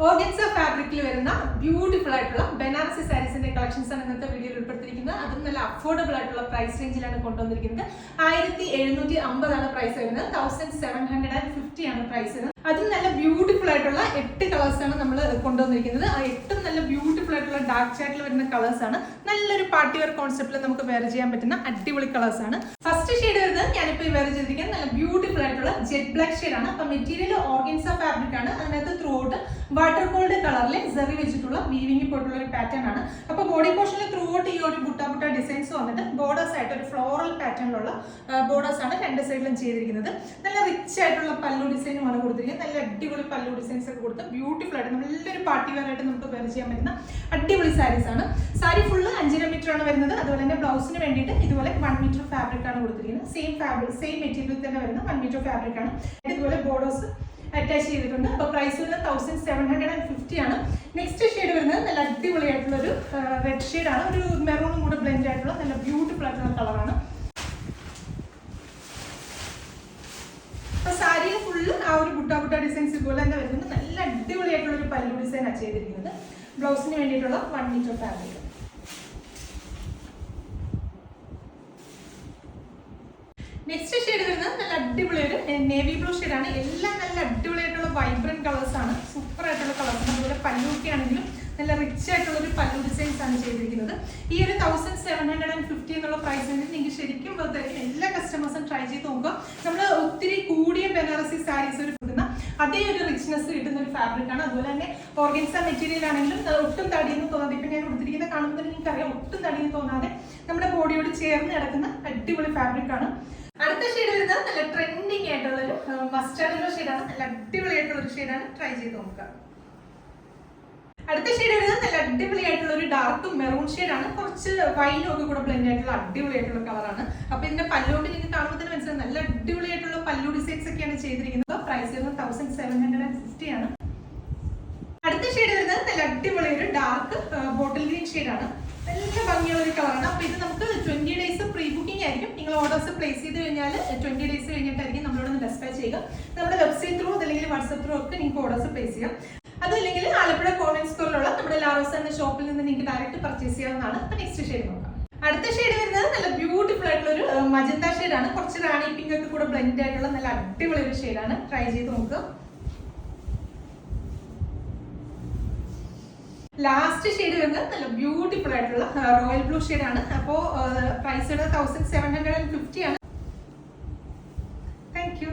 Organza ഫാബ്രിക്കിൽ വരുന്ന beautiful ആയിട്ടുള്ള ബനാറസി സാരീസിന്റെ കളക്ഷൻസ് ആണ് ഇന്നത്തെ വീഡിയോയിൽ ഉൾപ്പെടുത്തിയിരിക്കുന്നത്. അതും നല്ല അഫോർഡബിൾ ആയിട്ടുള്ള പ്രൈസ് റേഞ്ചിലാണ് കൊണ്ടുവന്നിരിക്കുന്നത്. 1750 ആണ് പ്രൈസ് വരുന്നത്. 1750 ആണ് പ്രൈസ് വരുന്നത്. അതും നല്ല ബ്യൂട്ടിഫുൾ ആയിട്ടുള്ള 8 കളേഴ്സ് ആണ് നമ്മൾ കൊണ്ടുവന്നിരിക്കുന്നത്. ആ 8 നല്ല ബ്യൂട്ടിഫുൾ ആയിട്ടുള്ള ഡാർക്ക് ചാറ്റിൽ വരുന്ന കളേഴ്സ് ആണ്. നല്ലൊരു പാർട്ടി വെയർ കോൺസെപ്റ്റിൽ നമുക്ക് വെയർ ചെയ്യാൻ പറ്റുന്ന അടിപൊളി കളേഴ്സ് ആണ്. ഫസ്റ്റ് ഷെയ്ഡ് വരുന്നത് ഞാനിപ്പോൾ വെയർ ചെയ്തിരിക്കുന്നത് നല്ല ബ്യൂട്ടിഫുൾ ആയിട്ടുള്ള ജെറ്റ് ബ്ലാക്ക് ഷെയ്ഡ് ആണ്. അപ്പൊ മെറ്റീരിയൽ ഓർഗൻസ ഫാബ്രിക് ആണ്. അതിനകത്ത് ത്രൂ ഔട്ട് വാട്ടർ ഗോൾഡ് കളറിൽ സെറി വെച്ചിട്ടുള്ള വീവിംഗ് പോയിട്ടുള്ള ഒരു പാറ്റേൺ ആണ്. അപ്പൊ ബോഡി പോർഷനിൽ ത്രൂ ഔട്ട് ഈ ഒരു ബുട്ട ഡിസൈൻസ് വന്നിട്ട് ബോർഡേഴ്സ് ആയിട്ട് ഒരു ഫ്ലോറൽ പാറ്റേണിലുള്ള ബോർഡേഴ്സ് ആണ് രണ്ട് സൈഡിലും ചെയ്തിരിക്കുന്നത്. നല്ല റിച്ച് ആയിട്ടുള്ള പല്ലു ഡിസൈനുമാണ് കൊടുത്തിരിക്കുന്നത്. നല്ല അടിപൊളി പല്ലു ഡിസൈൻസ് ഒക്കെ കൊടുത്ത് ബ്യൂട്ടിഫുൾ ആയിട്ട് നല്ലൊരു പാർട്ടി വെയർ ആയിട്ട് നമുക്ക് വെയർ ചെയ്യാൻ പറ്റുന്ന അടിപൊളി സാരീസ് ആണ്. സാരി ഫുള്ള് 5.5 മീറ്റർ ആണ് വരുന്നത്. അതുപോലെ തന്നെ ബ്ലൗസിന് വേണ്ടിയിട്ട് ഇതുപോലെ 1 മീറ്റർ ഫാബ്രിക് ആണ് കൊടുത്തിരിക്കുന്നത്. സെയിം മെറ്റീരിയൽ തന്നെ വരുന്ന 1 മീറ്റർ ഫാബ്രിക് ആണ്. ഇതുപോലെ ബോർഡേഴ്സ് അറ്റാച്ച് ചെയ്തിട്ടുണ്ട്. അപ്പോൾ പ്രൈസ് വരുന്നത് 1750 ആണ്. നെക്സ്റ്റ് ഷെയ്ഡ് വരുന്നത് നല്ല അടിപൊളിയായിട്ടുള്ള ഒരു റെഡ് ഷെയ്ഡ് ആണ്. ഒരു മെറൂണും കൂടെ ബ്ലെൻഡ് ആയിട്ടുള്ള നല്ല ബ്യൂട്ടിഫുൾ ആയിട്ടുള്ള കളറാണ്. അപ്പൊ സാരിയിൽ ഫുള്ള് ആ ഒരു ബുട്ട ഡിസൈൻസ് ഇതുപോലെ തന്നെ വരുന്നത്. നല്ല അടിപൊളിയായിട്ടുള്ള ഒരു പല്ലു ഡിസൈൻ ആണ് ചെയ്തിരിക്കുന്നത്. ബ്ലൗസിന് വേണ്ടിയിട്ടുള്ള 1 മീറ്റർ ഫാബ്രിക്. നെക്സ്റ്റ് ഷെയ്ഡ് വരുന്നത് നല്ല അടിപൊളി ഒരു നേവി ബ്ലൂ ഷെയ്ഡ് ആണ്. എല്ലാം നല്ല അടിപൊളിയായിട്ടുള്ള വൈബ്രന്റ് കളേഴ്സ് ആണ്. സൂപ്പർ ആയിട്ടുള്ള കളേഴ്സ്. അതുപോലെ പല്ലുക്കി ആണെങ്കിലും നല്ല റിച്ച് ആയിട്ടുള്ള ഒരു പല്ലു ഡിസൈൻസ് ആണ് ചെയ്തിരിക്കുന്നത്. ഈ ഒരു 1750 എന്നുള്ള പ്രൈസ് നിങ്ങൾക്ക് ശരിക്കും എല്ലാ കസ്റ്റമേഴ്സും ട്രൈ ചെയ്ത് നോക്കുക. നമ്മൾ ഒത്തിരി കൂടിയ ബനാറസി സാരീസ് ഒരു കിട്ടുന്ന അതേ ഒരു റിച്ച്നെസ് കിട്ടുന്ന ഒരു ഫാബ്രിക് ആണ്. അതുപോലെ തന്നെ ഓർഗൻസ മെറ്റീരിയൽ ആണെങ്കിലും ഒട്ടും തടിയെന്ന് തോന്നാതെ, ഇപ്പം ഞാൻ കൊടുത്തിരിക്കുന്ന കാണുമ്പോൾ നിങ്ങൾക്കറിയാം ഒട്ടും തടിയെന്ന് തോന്നാതെ നമ്മുടെ ബോഡിയോട് ചേർന്ന് കിടക്കുന്ന അടിപൊളി ഫാബ്രിക് ആണ്. അടുത്ത ഷെയ്ഡ് വരുന്നത് നല്ല ട്രെൻഡിങ് ആയിട്ടുള്ള ഒരു മസ്റ്റാർഡ് യെല്ലോ ഷെയ്ഡാണ്. നല്ല അടിപൊളിയായിട്ടുള്ള ഒരു ഷെയ്ഡാണ്. ട്രൈ ചെയ്ത് നോക്കുക. അടുത്ത ഷെയ്ഡ് വരുന്നത് നല്ല അടിപൊളിയായിട്ടുള്ള ഒരു ഡാർക്ക് മെറൂൺ ഷെയ്ഡാണ്. കുറച്ച് വൈനും ഒക്കെ കൂടെ ബ്ലെൻഡ് ആയിട്ടുള്ള അടിപൊളിയായിട്ടുള്ള കളറാണ്. അപ്പൊ ഇതിന്റെ പല്ലുകൊണ്ട് നിങ്ങൾക്ക് കാണുമ്പോൾ തന്നെ മനസ്സിലായി നല്ല അടിപൊളിയായിട്ടുള്ള പല്ലു ഡിസൈൻസ് ഒക്കെയാണ് ചെയ്തിരിക്കുന്നത്. പ്രൈസ് വരുന്നത് 1750 ആണ്. അടുത്ത ഷെയ്ഡ് വരുന്നത് നല്ല അടിപൊളി ഒരു ഡാർക്ക് ബോട്ടിൽ ഗ്രീൻ ഷെയ്ഡാണ്. നല്ല ഭംഗിയുള്ള ഒരു കളറാണ്. അപ്പൊ ഇത് നമുക്ക് 20 ഡേയ്സ് പ്രീ ബുക്കിംഗ് ആയിരിക്കും. നിങ്ങൾ ഓർഡേഴ്സ് പ്ലേസ് ചെയ്ത് കഴിഞ്ഞാൽ 20 ഡേയ്സ് കഴിഞ്ഞിട്ടായിരിക്കും നമ്മളോട് ഡെസ്പാച്ച് ചെയ്യുക. നമ്മുടെ വെബ്സൈറ്റ് ത്രൂ അല്ലെങ്കിൽ വാട്സ്ആപ്പ് ത്രൂ ഒക്കെ നിങ്ങൾക്ക് ഓർഡേഴ്സ് പ്ലേസ് ചെയ്യാം. അതല്ലെങ്കിൽ ആലപ്പുഴ കോൺവെന്റ് സ്കൂളിലുള്ള നമ്മുടെ ലാറോസ് എന്ന ഷോപ്പിൽ നിന്ന് നിങ്ങൾക്ക് ഡയറക്റ്റ് പർച്ചേസ് ചെയ്യാവുന്നതാണ്. അപ്പൊ നെക്സ്റ്റ് ഷെയ്ഡ് നോക്കാം. അടുത്ത ഷെയ്ഡ് വരുന്നത് നല്ല ബ്യൂട്ടിഫുൾ ആയിട്ടുള്ള ഒരു മജന്ത ഷെയ്ഡാണ്. കുറച്ച് റാണി പിങ്ക് ഒക്കെ കൂടെ ബ്ലെൻഡ് ആയിട്ടുള്ള നല്ല അടിപൊളി ഒരു ഷെയ്ഡാണ്. ട്രൈ ചെയ്ത് നോക്കുക. ലാസ്റ്റ് ഷെയ്ഡ് വരുന്നത് നല്ല ബ്യൂട്ടിഫുൾ ആയിട്ടുള്ള റോയൽ ബ്ലൂ ഷെയ്ഡ് ആണ്. അപ്പോൾ പ്രൈസ് 1750 ആണ്. Thank you.